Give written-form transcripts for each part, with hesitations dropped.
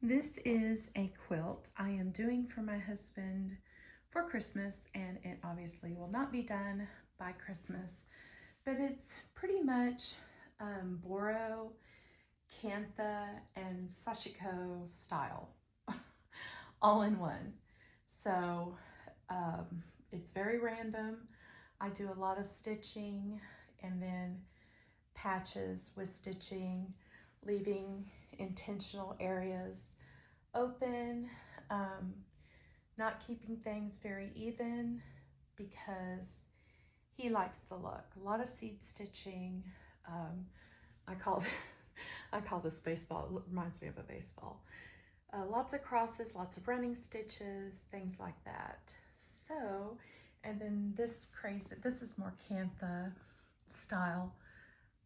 This is a quilt I am doing for my husband for Christmas, and it obviously will not be done by Christmas, but it's pretty much Boro, Kantha, and Sashiko style all in one. So it's very random. I do a lot of stitching and then patches with stitching, leaving intentional areas open, not keeping things very even because he likes the look. A lot of seed stitching. I call I call this baseball. It reminds me of a baseball. Lots of crosses, lots of running stitches, things like that. So, and then this is more Kantha style,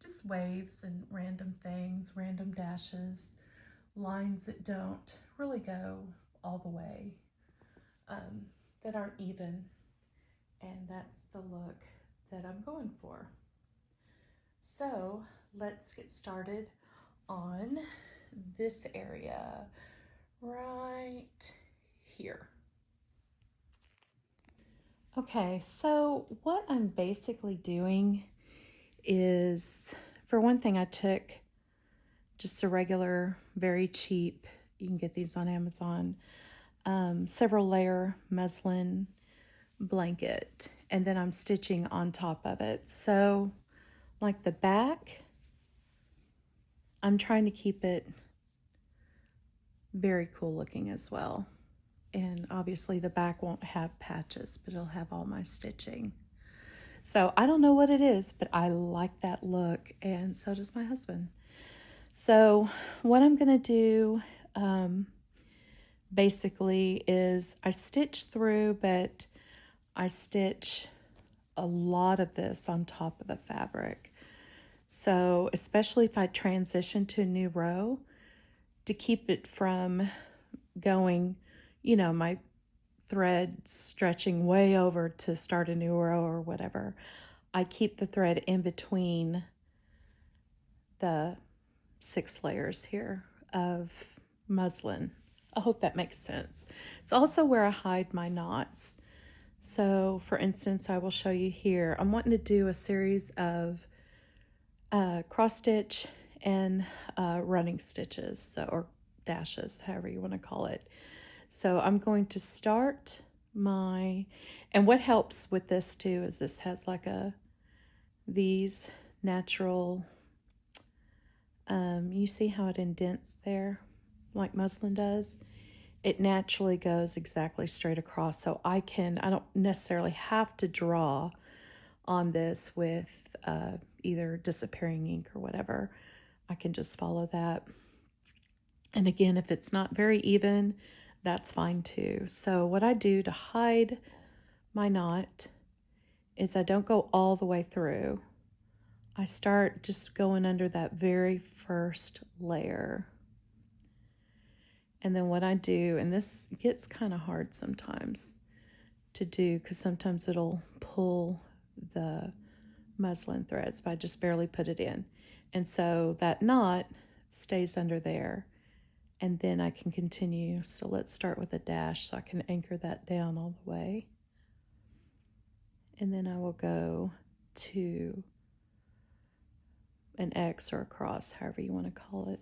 just waves and random things, random dashes, lines that don't really go all the way, that aren't even, and that's the look that I'm going for. So let's get started on this area right here. Okay, so what I'm basically doing is, for one thing, I took just a regular, very cheap, you can get these on Amazon, several layer muslin blanket, and then I'm stitching on top of it. So like the back, I'm trying to keep it very cool looking as well. And obviously the back won't have patches, but it'll have all my stitching. So I don't know what it is, but I like that look, and so does my husband. So what I'm gonna do basically is I stitch through, but I stitch a lot of this on top of the fabric. So especially if I transition to a new row, to keep it from going, my thread stretching way over to start a new row or whatever, I keep the thread in between the 6 layers here of muslin. I hope that makes sense. It's also where I hide my knots. So for instance, I will show you here, I'm wanting to do a series of cross stitch and running stitches, so, or dashes, however you want to call it. So I'm going to start and what helps with this too is this has like these natural, you see how it indents there, like muslin does? It naturally goes exactly straight across, so I don't necessarily have to draw on this with either disappearing ink or whatever. I can just follow that. And again, if it's not very even, that's fine too. So what I do to hide my knot is I don't go all the way through. I start just going under that very first layer. And then what I do, and this gets kind of hard sometimes to do because sometimes it'll pull the muslin threads, but I just barely put it in. And so that knot stays under there, and then I can continue. So let's start with a dash so I can anchor that down all the way. And then I will go to an X or a cross, however you want to call it.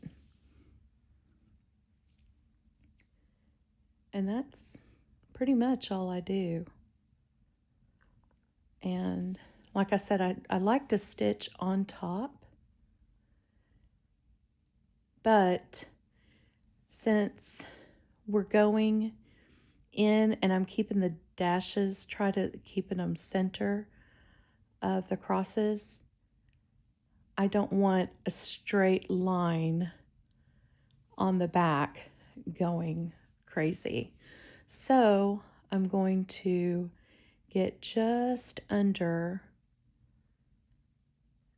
And that's pretty much all I do. And like I said, I like to stitch on top, but since we're going in and I'm keeping the dashes, try to keep them center of the crosses, I don't want a straight line on the back going crazy. So I'm going to get just under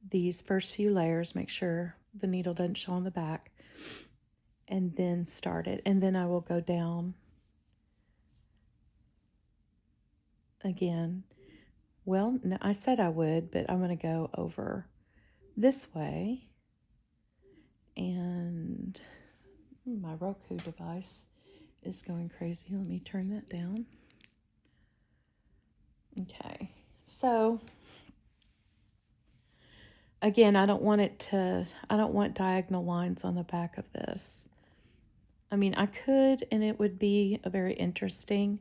these first few layers, make sure the needle doesn't show on the back, and then start it. And then I will go down again. Well, no, I said I would, but I'm going to go over this way and My Roku device is going crazy. Let me turn that down. Okay, so again, I don't want diagonal lines on the back of this. I mean, I could, and it would be a very interesting,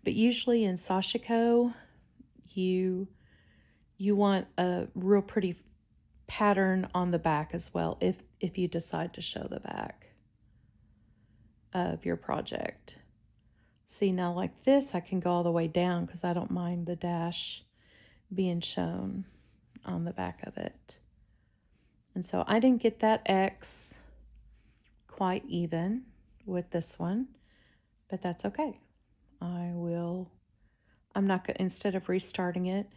but usually in Sashiko, you want a real pretty pattern on the back as well, if you decide to show the back of your project. See, now like this, I can go all the way down because I don't mind the dash being shown on the back of it. And so I didn't get that X quite even with this one, but that's okay. I'm not going to, instead of restarting it,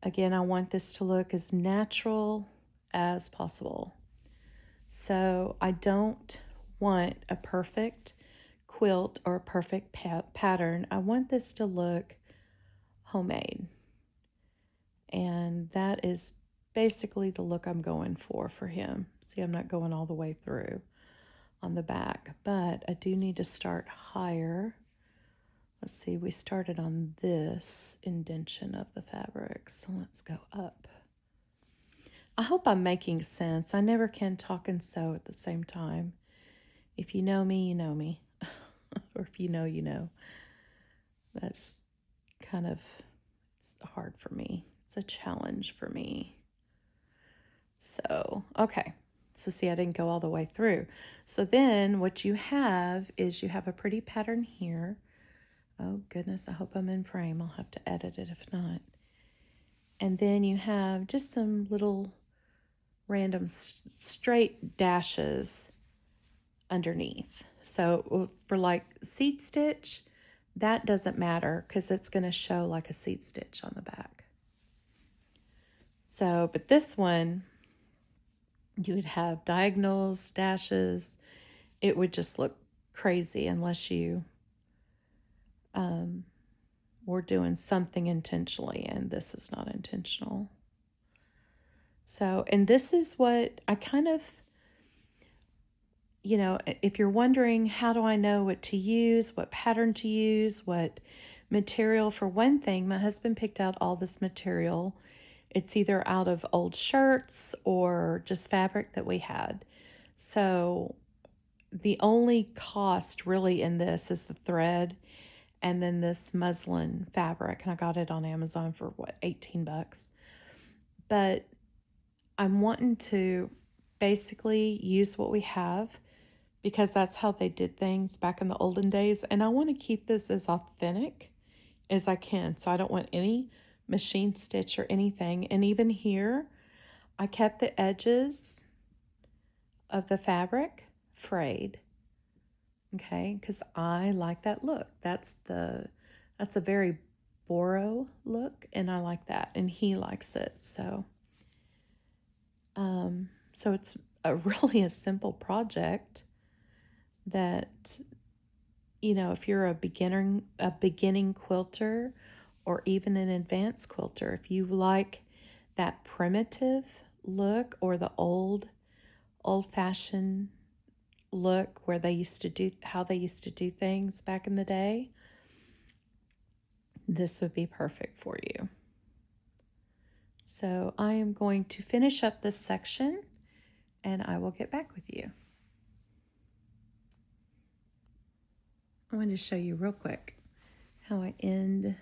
again, I want this to look as natural as possible. So I don't want a perfect quilt or a perfect pattern. I want this to look homemade. And that is basically the look I'm going for him. See, I'm not going all the way through on the back, but I do need to start higher. Let's see, we started on this indentation of the fabric, so let's go up. I hope I'm making sense. I never can talk and sew at the same time. If you know me, you know me. Or if you know, you know. That's kind of, it's hard for me. It's a challenge for me. So, okay. So see, I didn't go all the way through. So then what you have is you have a pretty pattern here. Oh goodness, I hope I'm in frame. I'll have to edit it if not. And then you have just some little random straight dashes underneath. So for like seat stitch, that doesn't matter because it's going to show like a seat stitch on the back. So, but this one, you would have diagonals, dashes. It would just look crazy unless you were doing something intentionally, and this is not intentional. So, and this is what I kind of, you know, if you're wondering, how do I know what to use, what pattern to use, what material? For one thing, my husband picked out all this material. It's either out of old shirts or just fabric that we had. So the only cost really in this is the thread and then this muslin fabric. And I got it on Amazon for what, $18. But I'm wanting to basically use what we have because that's how they did things back in the olden days. And I want to keep this as authentic as I can. So I don't want any machine stitch or anything. And even here, I kept the edges of the fabric frayed. Okay, because I like that look. That's a very Boro look, and I like that, and he likes it. So so it's really a simple project that, you know, if you're a beginning quilter or even an advanced quilter, if you like that primitive look or the old-fashioned look where how they used to do things back in the day, this would be perfect for you. So I am going to finish up this section and I will get back with you. I want to show you real quick how I end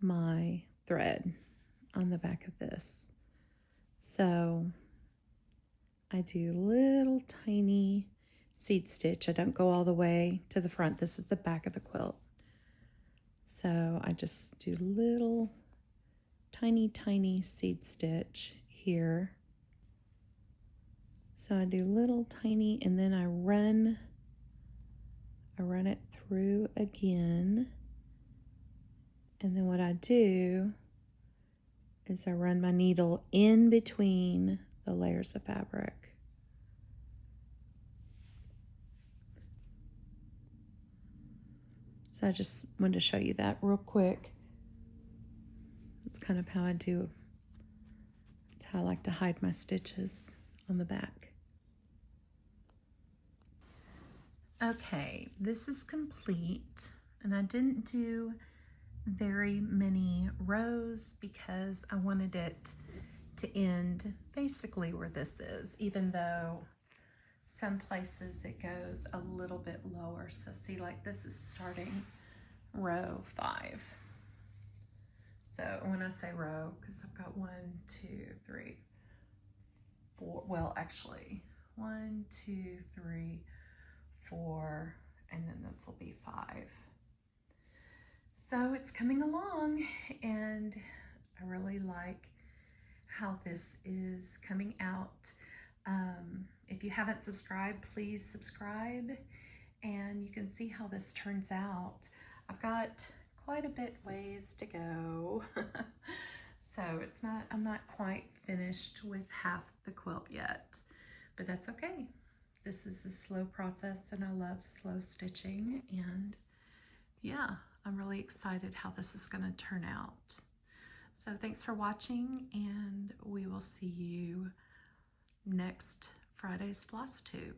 my thread on the back of this. So I do little tiny seed stitch. I don't go all the way to the front. This is the back of the quilt. So I just do little tiny seed stitch here. So I do little tiny, and then I run it through again. And then what I do is I run my needle in between the layers of fabric. So I just wanted to show you that real quick. That's kind of how I do. It's how I like to hide my stitches on the back. Okay, this is complete, and I didn't do very many rows because I wanted it to end basically where this is, even though some places it goes a little bit lower. So see, like this is starting row 5. So when I say row, because I've got 1, 2, 3, 4, well actually 1, 2, 3, 4, and then this will be 5. So it's coming along, and I really like how this is coming out. If you haven't subscribed, please subscribe, and you can see how this turns out. I've got quite a bit ways to go. So I'm not quite finished with half the quilt yet, but that's okay. This is a slow process, and I love slow stitching, and yeah, I'm really excited how this is going to turn out. So thanks for watching, and we will see you next Friday's Flosstube.